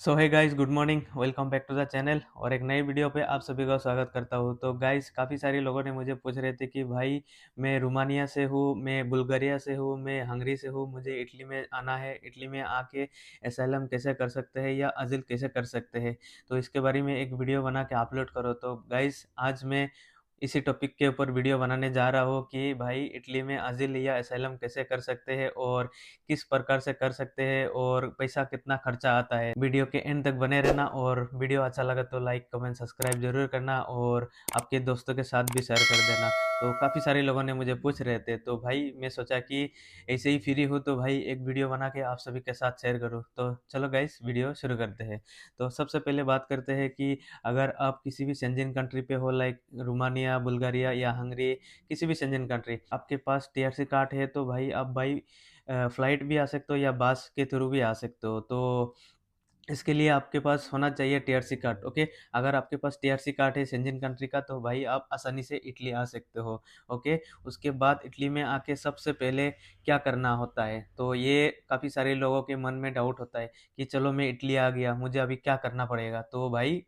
So hey guys, good morning. Welcome back to the channel और एक नई video पे आप सभी का स्वागत करता हूँ। तो गाइस, काफ़ी सारे लोगों ने मुझे पूछ रहे थे कि भाई मैं रोमानिया से हूँ, मैं बुल्गारिया से हूँ, मैं हंगरी से हूँ, मुझे इटली में आना है। इटली में आके एसाइलम कैसे कर सकते हैं या अज़िल कैसे कर सकते हैं, तो इसके बारे में एक वीडियो बना के अपलोड करो। तो गाइस, आज मैं इसी टॉपिक के ऊपर वीडियो बनाने जा रहा हूँ कि भाई इटली में अज़िल या एसाइलम कैसे कर सकते हैं और किस प्रकार से कर सकते हैं और पैसा कितना खर्चा आता है। वीडियो के एंड तक बने रहना और वीडियो अच्छा लगा तो लाइक कमेंट सब्सक्राइब जरूर करना और आपके दोस्तों के साथ भी शेयर कर देना। तो काफ़ी सारे लोगों ने मुझे पूछ रहे थे, तो भाई मैं सोचा कि ऐसे ही फ्री हूँ तो भाई एक वीडियो बना के आप सभी के साथ शेयर करूँ। तो चलो गाइस, वीडियो शुरू करते हैं। तो सबसे पहले बात करते हैं कि अगर आप किसी भी शेंजन कंट्री पे हो, लाइक रोमानिया, बुल्गारिया या हंगरी, किसी भी शेंजन कंट्री, आपके पास टीआरसी कार्ड है तो भाई आप बाई फ्लाइट भी आ सकते हो या बस के थ्रू भी आ सकते हो। तो इसके लिए आपके पास होना चाहिए टीआरसी कार्ड। ओके, अगर आपके पास टीआरसी कार्ड है शेंजन कंट्री का तो भाई आप आसानी से इटली आ सकते हो। ओके, उसके बाद इटली में आके सबसे पहले क्या करना होता है, तो ये काफ़ी सारे लोगों के मन में डाउट होता है कि चलो मैं इटली आ गया, मुझे अभी क्या करना पड़ेगा। तो भाई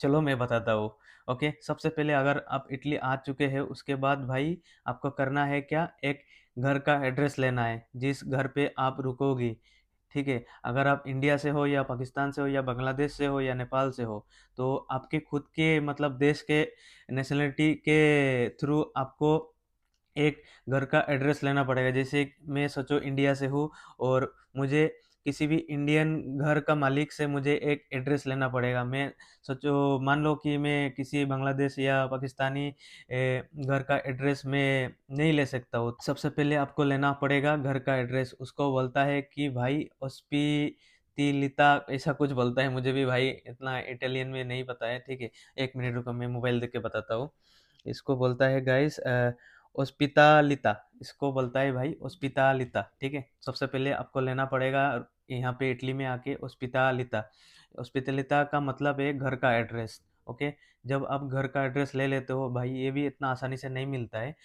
चलो मैं बताता हूँ। ओके, सबसे पहले अगर आप इटली आ चुके हैं उसके बाद भाई आपको करना है क्या, एक घर का एड्रेस लेना है जिस घर पे आप रुकोगी। ठीक है, अगर आप इंडिया से हो या पाकिस्तान से हो या बांग्लादेश से हो या नेपाल से हो, तो आपके खुद के मतलब देश के नेशनलिटी के थ्रू आपको एक घर का एड्रेस लेना पड़ेगा। जैसे मैं सोचो इंडिया से हूँ और मुझे किसी भी इंडियन घर का मालिक से मुझे एक एड्रेस लेना पड़ेगा। मैं सोचो, मान लो कि मैं किसी बांग्लादेश या पाकिस्तानी घर का एड्रेस मैं नहीं ले सकता हूँ। सबसे पहले आपको लेना पड़ेगा घर का एड्रेस। उसको बोलता है कि भाई ओस्पितिलिता, ऐसा कुछ बोलता है, मुझे भी भाई इतना इटालियन में नहीं पता है। ठीक है, एक मिनट रुको, मैं मोबाइल देख के बताता हूँ। इसको बोलता है गाइस ओस्पितालिता, इसको बोलता है भाई ओस्पितालिता। ठीक है, सबसे पहले आपको लेना पड़ेगा यहाँ पे इटली में आके ओस्पितालिता। ओस्पितालिता का मतलब है घर का एड्रेस। ओके, जब आप घर का एड्रेस ले लेते हो भाई, ये भी इतना आसानी से नहीं मिलता है।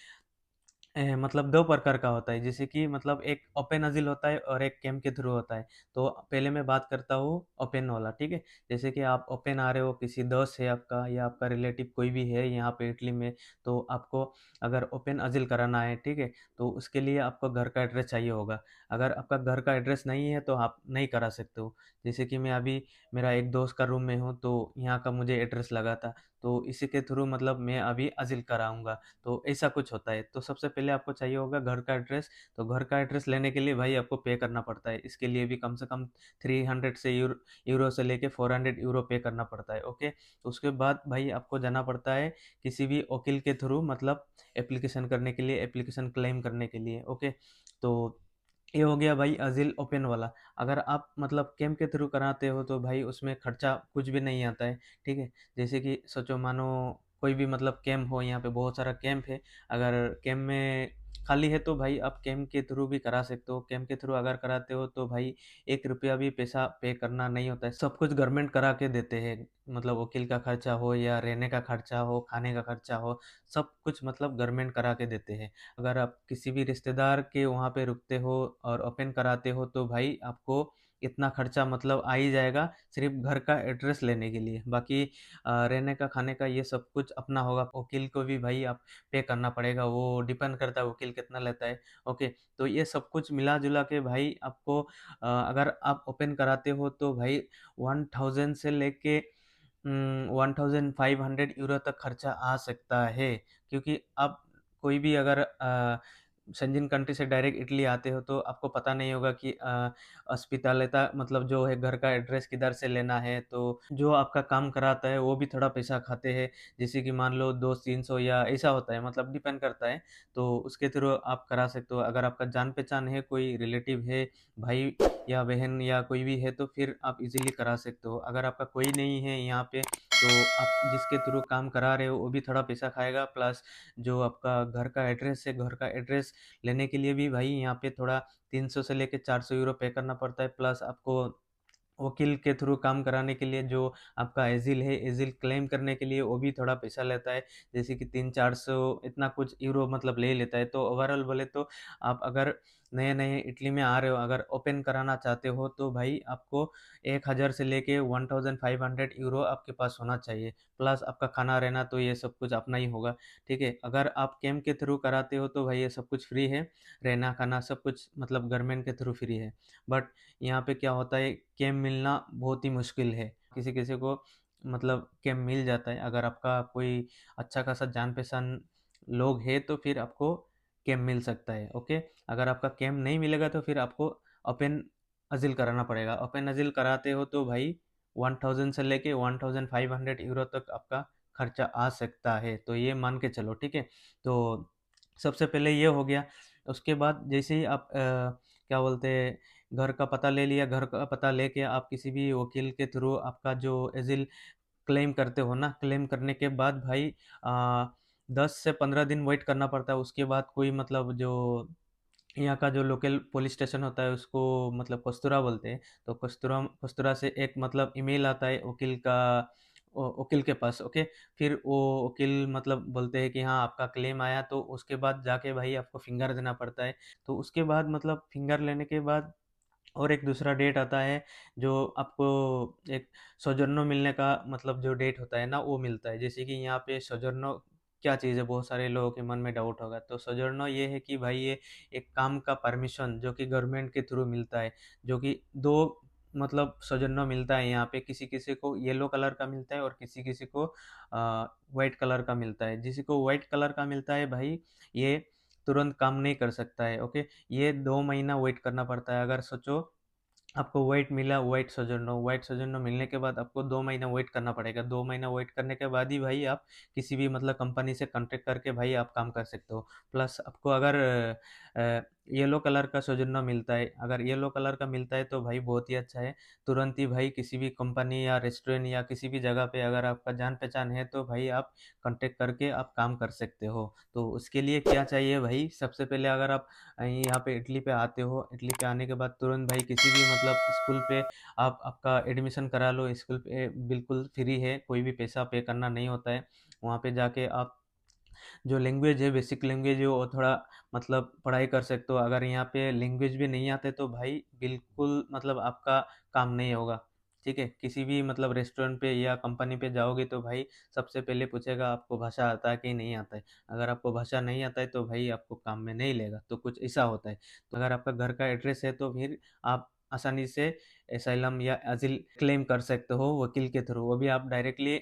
मतलब 2 प्रकार का होता है, जैसे कि मतलब एक ओपन अज़ील होता है और एक कैंप के थ्रू होता है। तो पहले मैं बात करता हूँ ओपन वाला। ठीक है, जैसे कि आप ओपन आ रहे हो, किसी दोस्त है आपका या आपका रिलेटिव कोई भी है यहाँ पे इटली में, तो आपको अगर ओपन अज़ील कराना है, ठीक है, तो उसके लिए आपको घर का एड्रेस चाहिए होगा। अगर आपका घर का एड्रेस नहीं है तो आप नहीं करा सकते हो। जैसे कि मैं अभी मेरा एक दोस्त का रूम में हूँ तो यहाँ का मुझे एड्रेस लगा था, तो इसी के थ्रू मतलब मैं अभी अज़ील कराऊँगा। तो ऐसा कुछ होता है। तो सबसे पहले आपको चाहिए होगा घर का एड्रेस। तो घर का एड्रेस लेने के लिए भाई आपको पे करना पड़ता है। इसके लिए भी कम से कम 300 से यूरो से लेके 400 यूरो पे करना पड़ता है। ओके, तो उसके बाद भाई आपको जाना पड़ता है किसी भी वकील के थ्रू, मतलब एप्लीकेशन करने के लिए, एप्लीकेशन क्लेम करने के लिए। ओके, तो ये हो गया भाई अज़ील ओपन वाला। अगर आप मतलब कैंप के थ्रू कराते हो तो भाई उसमें खर्चा कुछ भी नहीं आता है। ठीक है, जैसे कि सोचो, मानो कोई भी मतलब कैंप हो, यहाँ पे बहुत सारा कैंप है, अगर कैंप में खाली है तो भाई आप कैंप के थ्रू भी करा सकते हो। कैंप के थ्रू अगर कराते हो तो भाई 1 रुपया भी पैसा पे करना नहीं होता है, सब कुछ गवर्नमेंट करा के देते हैं। मतलब वकील का खर्चा हो या रहने का खर्चा हो, खाने का खर्चा हो, सब कुछ मतलब गवर्नमेंट करा के देते हैं। अगर आप किसी भी रिश्तेदार के वहाँ पे रुकते हो और ओपन कराते हो तो भाई आपको इतना खर्चा मतलब आ ही जाएगा सिर्फ घर का एड्रेस लेने के लिए। बाकी रहने का, खाने का, ये सब कुछ अपना होगा। वकील को भी भाई आप पे करना पड़ेगा, वो डिपेंड करता है वकील कितना लेता है। ओके, तो ये सब कुछ मिला जुला के भाई आपको अगर आप ओपन कराते हो तो भाई 1000 से लेके 1500 यूरो तक खर्चा आ सकता है। क्योंकि आप कोई भी अगर शेंजन कंट्री से डायरेक्ट इटली आते हो तो आपको पता नहीं होगा कि अस्पतालेता मतलब जो है घर का एड्रेस किधर से लेना है। तो जो आपका काम कराता है वो भी थोड़ा पैसा खाते हैं। जैसे कि मान लो 200-300 या ऐसा होता है, मतलब डिपेंड करता है। तो उसके थ्रू आप करा सकते हो। अगर आपका जान पहचान है, कोई रिलेटिव है, भाई या बहन या कोई भी है, तो फिर आप इजीली करा सकते हो। अगर आपका कोई नहीं है यहाँ पे तो आप जिसके थ्रू काम करा रहे हो वो भी थोड़ा पैसा खाएगा, प्लस जो आपका घर का एड्रेस है, घर का एड्रेस लेने के लिए भी भाई यहाँ पे थोड़ा 300 से लेके 400 यूरो पे करना पड़ता है। प्लस आपको वकील के थ्रू काम कराने के लिए जो आपका एजिल है, एजिल क्लेम करने के लिए वो भी थोड़ा पैसा लेता है, जैसे कि 300-400 इतना कुछ यूरो मतलब ले लेता है। तो ओवरऑल बोले तो आप अगर नए नए इटली में आ रहे हो, अगर ओपन कराना चाहते हो तो भाई आपको 1000 से लेके 1500 यूरो आपके पास होना चाहिए, प्लस आपका खाना रहना तो ये सब कुछ अपना ही होगा। ठीक है, अगर आप कैंप के थ्रू कराते हो तो भाई ये सब कुछ फ्री है, रहना खाना सब कुछ मतलब गवर्नमेंट के थ्रू फ्री है। बट यहाँ पे क्या होता है, कैंप मिलना बहुत ही मुश्किल है, किसी किसी को मतलब कैंप मिल जाता है। अगर आपका कोई अच्छा खासा जान पहचान लोग है तो फिर आपको कैंप मिल सकता है। ओके, अगर आपका कैंप नहीं मिलेगा तो फिर आपको ओपन अजील कराना पड़ेगा। ओपन अजील कराते हो तो भाई 1000 से लेके 1500 यूरो तक आपका खर्चा आ सकता है, तो ये मान के चलो। ठीक है, तो सबसे पहले ये हो गया। उसके बाद जैसे ही आप क्या बोलते हैं, घर का पता ले लिया, घर का पता लेके आप किसी भी वकील के थ्रू आपका जो एजिल क्लेम करते हो ना, क्लेम करने के बाद भाई आ, 10 से 15 दिन वेट करना पड़ता है। उसके बाद कोई मतलब जो यहाँ का जो लोकल पुलिस स्टेशन होता है उसको मतलब कस्तूरा बोलते हैं, तो कस्तूरा कस्तूरा से एक मतलब ईमेल आता है वकील का, वकील के पास। ओके, फिर वो वकील मतलब बोलते हैं कि हाँ आपका क्लेम आया, तो उसके बाद जाके भाई आपको फिंगर देना पड़ता है। तो उसके बाद मतलब फिंगर लेने के बाद और एक दूसरा डेट आता है, जो आपको एक सोजर्नो मिलने का मतलब जो डेट होता है ना वो मिलता है। जैसे कि यहाँ पे सोजर्नो क्या चीज़ है, बहुत सारे लोगों के मन में डाउट होगा। तो सोजर्नो ये है कि भाई ये एक काम का परमिशन जो कि गवर्नमेंट के थ्रू मिलता है, जो कि दो मतलब सोजर्नो मिलता है यहाँ पे, किसी किसी को येलो कलर का मिलता है और किसी किसी को वाइट कलर का मिलता है। जिसी को वाइट कलर का मिलता है भाई ये तुरंत काम नहीं कर सकता है। ओके, ये 2 महीना वेट करना पड़ता है। अगर सोचो आपको वाइट मिला, वाइट सोजर्नो मिलने के बाद आपको 2 महीना वेट करना पड़ेगा। 2 महीना वेट करने के बाद ही भाई आप किसी भी मतलब कंपनी से कांटेक्ट करके भाई आप काम कर सकते हो। प्लस आपको अगर येलो कलर का सोजर्नो मिलता है, अगर येलो कलर का मिलता है तो भाई बहुत ही अच्छा है। तुरंत ही भाई किसी भी कंपनी या रेस्टोरेंट या किसी भी जगह पे अगर आपका जान पहचान है तो भाई आप कांटेक्ट करके आप काम कर सकते हो। तो उसके लिए क्या चाहिए भाई, सबसे पहले अगर आप यहाँ पे इटली पे आते हो, इटली पे आने के बाद तुरंत भाई किसी भी मतलब स्कूल पे आप आपका एडमिशन करा लो। स्कूल पे बिल्कुल फ्री है, कोई भी पैसा पे करना नहीं होता है। वहाँ पे जाके आप जो लैंग्वेज है, बेसिक लैंग्वेज है, वो थोड़ा मतलब पढ़ाई कर सकते हो। अगर यहाँ पे लैंग्वेज भी नहीं आते तो भाई बिल्कुल मतलब आपका काम नहीं होगा। ठीक है, किसी भी मतलब रेस्टोरेंट पे या कंपनी पे जाओगे तो भाई सबसे पहले पूछेगा आपको भाषा आता है कि नहीं आता है। अगर आपको भाषा नहीं आता है तो भाई आपको काम में नहीं लेगा, तो कुछ ऐसा होता है। तो अगर आपका घर का एड्रेस है तो फिर आप आसानी से एसाइलम या अजिल क्लेम कर सकते हो वकील के थ्रू। वो भी आप डायरेक्टली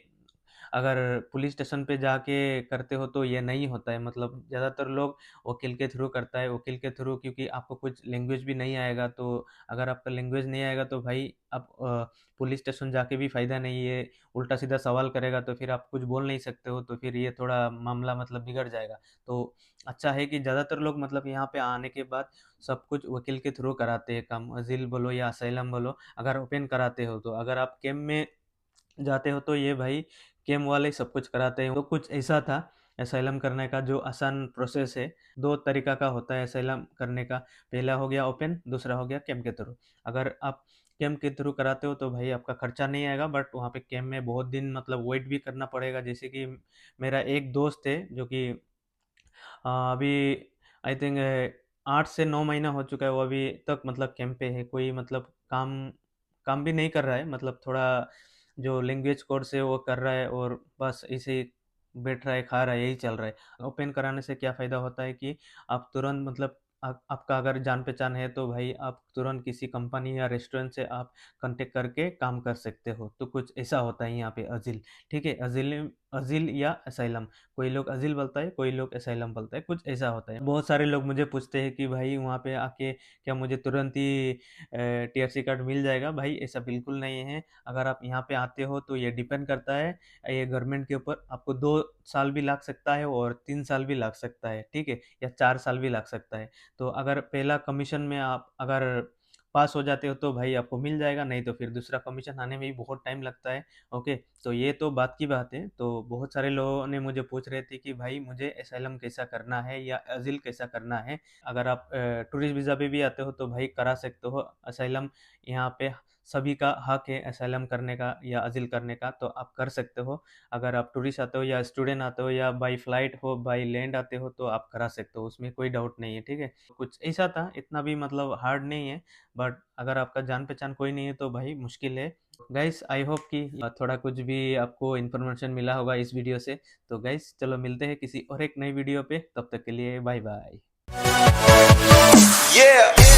अगर पुलिस स्टेशन पे जाके करते हो तो ये नहीं होता है। मतलब ज़्यादातर लोग वकील के थ्रू करता है, वकील के थ्रू, क्योंकि आपको कुछ लैंग्वेज भी नहीं आएगा। तो अगर आपका लैंग्वेज नहीं आएगा तो भाई आप पुलिस स्टेशन जाके भी फ़ायदा नहीं है। उल्टा सीधा सवाल करेगा तो फिर आप कुछ बोल नहीं सकते हो, तो फिर ये थोड़ा मामला मतलब बिगड़ जाएगा। तो अच्छा है कि ज़्यादातर लोग मतलब यहाँ पे आने के बाद सब कुछ वकील के थ्रू कराते हैं काम, अजील बोलो या असाइलम बोलो। अगर ओपन कराते हो तो, अगर आप कैम्प में जाते हो तो ये भाई केम वाले सब कुछ कराते हैं। तो कुछ ऐसा था एसाइलम करने का जो आसान प्रोसेस है। दो तरीका का होता है एसाइलम करने का, पहला हो गया ओपन, दूसरा हो गया केम के थ्रू। अगर आप केम के थ्रू कराते हो तो भाई आपका खर्चा नहीं आएगा, बट वहाँ पे केम में बहुत दिन मतलब वेट भी करना पड़ेगा। जैसे कि मेरा एक दोस्त है जो कि अभी आई थिंक 8 से 9 महीना हो चुका है, वो अभी तक मतलब कैंप पे है। कोई मतलब काम काम भी नहीं कर रहा है, मतलब थोड़ा जो लैंग्वेज कोर्स है वो कर रहा है और बस ऐसे ही बैठ रहा है, खा रहा है, यही चल रहा है। ओपन कराने से क्या फ़ायदा होता है कि आप तुरंत मतलब आपका अगर जान पहचान है तो भाई आप तुरंत किसी कंपनी या रेस्टोरेंट से आप कांटेक्ट करके काम कर सकते हो। तो कुछ ऐसा होता है यहाँ पे अजील। ठीक है, अजील अजील या असाइलम, कोई लोग अजील बोलता है, कोई लोग एसाइलम बोलता है, कुछ ऐसा होता है। बहुत सारे लोग मुझे पूछते हैं कि भाई वहाँ पे आके क्या मुझे तुरंत ही टीआरसी कार्ड मिल जाएगा? भाई ऐसा बिल्कुल नहीं है। अगर आप यहाँ पे आते हो तो ये डिपेंड करता है ये गवर्नमेंट के ऊपर। आपको 2 साल भी लग सकता है और 3 साल भी लग सकता है। ठीक है, या 4 साल भी लग सकता है। तो अगर पहला कमीशन में आप अगर पास हो जाते हो तो भाई आपको मिल जाएगा, नहीं तो फिर दूसरा कमीशन आने में भी बहुत टाइम लगता है। ओके, तो ये तो बात की बात है। तो बहुत सारे लोगों ने मुझे पूछ रहे थे कि भाई मुझे एसाइलम कैसा करना है या अजील कैसा करना है। अगर आप टूरिस्ट वीज़ा पे भी आते हो तो भाई करा सकते हो असाइलम। यहाँ पे सभी का हक है असाइलम करने का या अज़ील करने का, तो आप कर सकते हो। अगर आप टूरिस्ट आते हो या स्टूडेंट आते हो या बाई फ्लाइट हो, बाई लैंड आते हो, तो आप करा सकते हो, उसमें कोई डाउट नहीं है, ठीक है? कुछ ऐसा था, इतना भी मतलब हार्ड नहीं है, बट अगर आपका जान-पहचान कोई नहीं है तो भाई मुश्किल है। गाइस आई होप कि थोड़ा कुछ भी आपको इन्फॉर्मेशन मिला होगा इस वीडियो से। तो गाइस चलो मिलते हैं किसी और एक नई वीडियो पे, तब तक के लिए बाय बाय। Yeah.